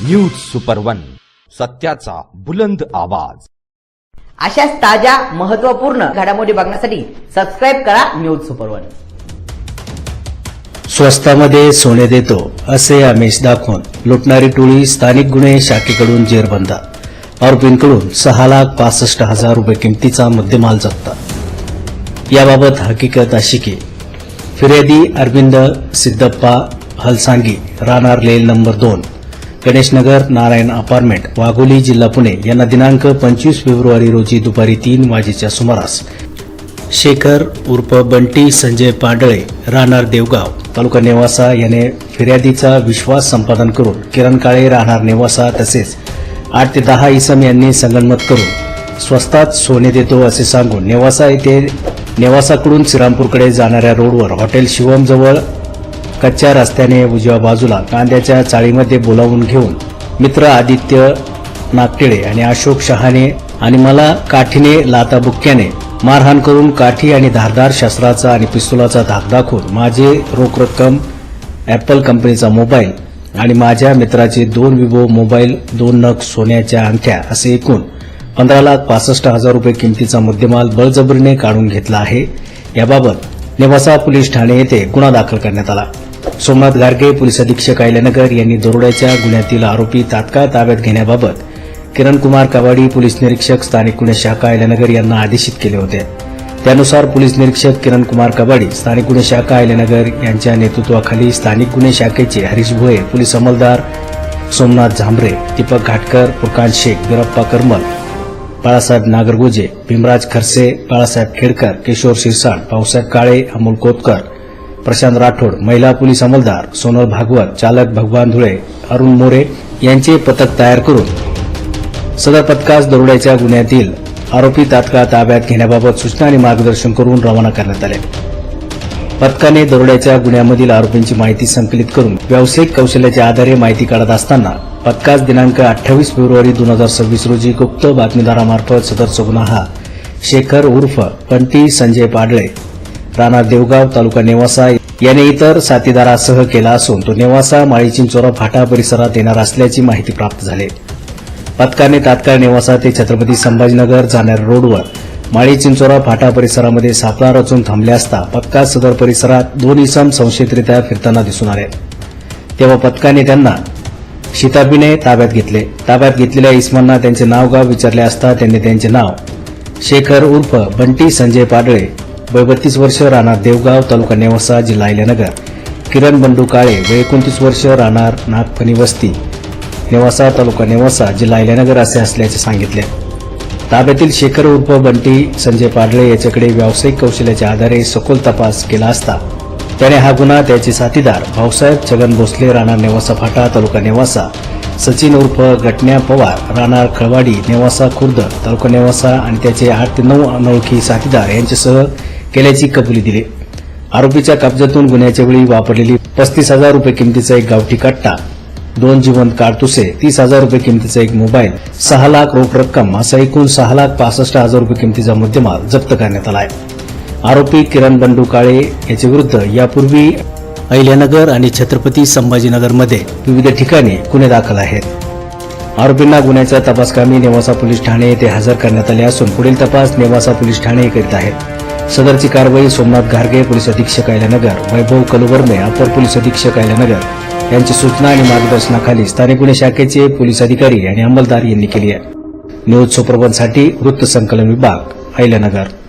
News super one, सत्याचा बुलंद आवाज। अशाच ताज्या महत्त्वपूर्ण घडामोडी बघण्यासाठी सबस्क्राइब करा न्यूज सुपर वन। स्वस्तामध्ये सोने देतो असे आमिष दाखवून लुटणारी टोळी स्थानिक गुन्हे शाखेकडून जेरबंद। आरोपींकडून 6,65,000 रुपये किमतीचा मुद्देमाल जप्त। याबाबत हकीकत अशी की फिर्यादी अरविंद सिद्धप्पा हलसांगी, राहणार lane number 2, Ganeshnagar, Narayan apartment, Wagholi, जिल्हा पुणे यांना दिनांक 25 फेब्रुवारी रोजी दुपारी 3 वाजेच्या सुमारास शेखर उर्फ बंटी संजय पांडळे, राहणार देवगाव, तालुका नेवासा याने फिर्यादीचा विश्वास संपादन करून किरण काळे, राहणार नेवासा तसेच 8 ते 10 इसम यांनी संगनमत करून स्वस्तात सोने देतो असे सांगून नेवासा येथे नेवासाकडून श्रीरामपूरकडे जाणाऱ्या रोडवर हॉटेल शिवम जवळ कच्च्या रस्त्याने उजव्या बाजूला कांद्याच्या चाळीमध्ये बोलावून घेऊन मित्र आदित्य नागटिळे आणि अशोक शहाणे आणि मला काठीने लाताबुक्क्याने मारहाण करून काठी आणि धारदार शस्त्राचा आणि पिस्तुलाचा धाक दाखवून माझे रोख रक्कम, ॲपल कंपनीचा मोबाईल आणि माझ्या मित्राचे 2 विवो मोबाईल, 2 नग सोन्याच्या अंगठ्या असे एकूण 15,65,000 रुपये किमतीचा मुद्देमाल बळजबरीने काढून घेतला आहे। याबाबत नेवासा पोलीस ठाणे येथे गुन्हा दाखल करण्यात आला। सोमनाथ गारगे, पोलीस अधीक्षक अहिल्यानगर यांनी दरोड्याच्या गुन्ह्यातील आरोपी तात्काळ ताब्यात घेण्याबाबत किरण कुमार कवाडी, पोलीस निरीक्षक स्थानिक गुन्हे शाखा अहिल्यानगर यांना आदेशित केले होते। त्यानुसार पोलीस निरीक्षक किरण कुमार कवाडी, स्थानिक गुन्हे शाखा अहिल्यानगर यांच्या नेतृत्वाखाली स्थानिक गुन्हे शाखेचे हरीश भोये, पोलीस अंमलदार सोमनाथ झांबरे, दीपक घाटकर, फुरकान शेख, बिरप्पा करमल, बाळासाहेब नागरगोजे, भीमराज खरसे, बाळासाहेब खेडकर, किशोर शिरसाट, भाऊसाहेब काळे, अमोल कोतकर, प्रशांत राठोड, महिला पोलीस अंमलदार सोनल भागवत, चालक भगवान धुळे, अरुण मोरे यांचे पथक तयार करून सदर पथकास दरोड्याच्या गुन्ह्यातील आरोपी तात्काळ ताब्यात घेण्याबाबत सूचना आणि मार्गदर्शन करून रवाना करण्यात आले। पथकाने दरोड्याच्या गुन्ह्यामधील आरोपींची माहिती संकलित करून व्यावसायिक कौशल्याच्या आधारे माहिती काढत असताना पथकास दिनांक 28 फेब्रुवारी 2026 रोजी गुप्त बातमीदारामार्फत सदरचा गुन्हा हा शेखर उर्फ बंटी संजय पांडळे, राहणार देवगाव, तालुका नेवासा याने इतर साथीदारासह केला असून तो नेवासा माळीचिंचोरा फाटा परिसरात येणार असल्याची माहिती प्राप्त झाली। पथकाने तात्काळ नेवासा ते छत्रपती संभाजीनगर जाणाऱ्या रोडवर माळीचिंचोरा फाटा परिसरामध्ये सापळा रचून थांबले असता पथकात सदर परिसरात 2 इसम संशयितरित्या फिरताना दिसून आले। तेव्हा पथकाने त्यांना शिताफीने ताब्यात घेतले। ताब्यात घेतलेल्या इसमांना त्यांचे नाव गाव विचारले असता त्यांनी त्यांचे नाव शेखर उर्फ बंटी संजय पांडळे, वय 32 वर्ष, राहणार देवगाव, तालुका नेवासा, जिल्हा अहिल्यानगर, किरण बंडू काळे, वय 29 वर्ष, राहणार नागफणी वस्ती, नेवासा, तालुका नेवासा, जिल्हा अहिल्यानगर असे असल्याचे सांगितले। ताब्यातील शेखर उर्फ बंटी संजय पांडळे याच्याकडे व्यावसायिक कौशल्याच्या आधारे सखोल तपास केला असता त्याने हा गुन्हा त्याचे साथीदार भाऊसाहेब छगन भोसले, राहणार नेवासा फाटा, तालुका नेवासा, सचिन उर्फ गटण्या पवार, राहणार खळवाडी, नेवासा खुर्द, तालुका नेवासा आणि त्याचे 8 ते 9 अनोळखी साथीदार यांच्यासह केल्याची कबुली दिली। आरोपीच्या कब्जातून गुन्ह्याच्या वेळी वापरलेली 35,000 रुपये किमतीचा एक गावठी कट्टा, 2 जिवंत काडतुसे, 30,000 रुपये किमतीचा एक मोबाईल, 6 लाख रोख रक्कम असा एकूण 6,65,000 रुपये किमतीचा मुद्देमाल जप्त करण्यात आला आहे। आरोपी किरण बंडू काळे याच्या विरुद्ध यापूर्वी अहिल्यानगर आणि छत्रपती संभाजीनगरमध्ये विविध ठिकाणी गुन्हे दाखल आहेत। आरोपींना गुन्ह्याच्या तपासकामी नेवासा पोलीस ठाणे येथे हजर करण्यात आले असून पुढील तपास नेवासा पोलीस ठाणे करीत आहेत। सदरची कारवाई सोमनाथ गारगे, पोलीस अधीक्षक अहिल्यानगर, वैभव कलुवर्मे, अपर पोलीस अधीक्षक अहिल्यानगर यांची सूचना आणि मार्गदर्शनाखाली स्थानिक गुन्हे शाखेचे पोलीस अधिकारी आणि अंमलदार यांनी केली आहे। न्यूज सुपर वनसाठी वृत्त संकलन विभाग, अहिल्यानगर।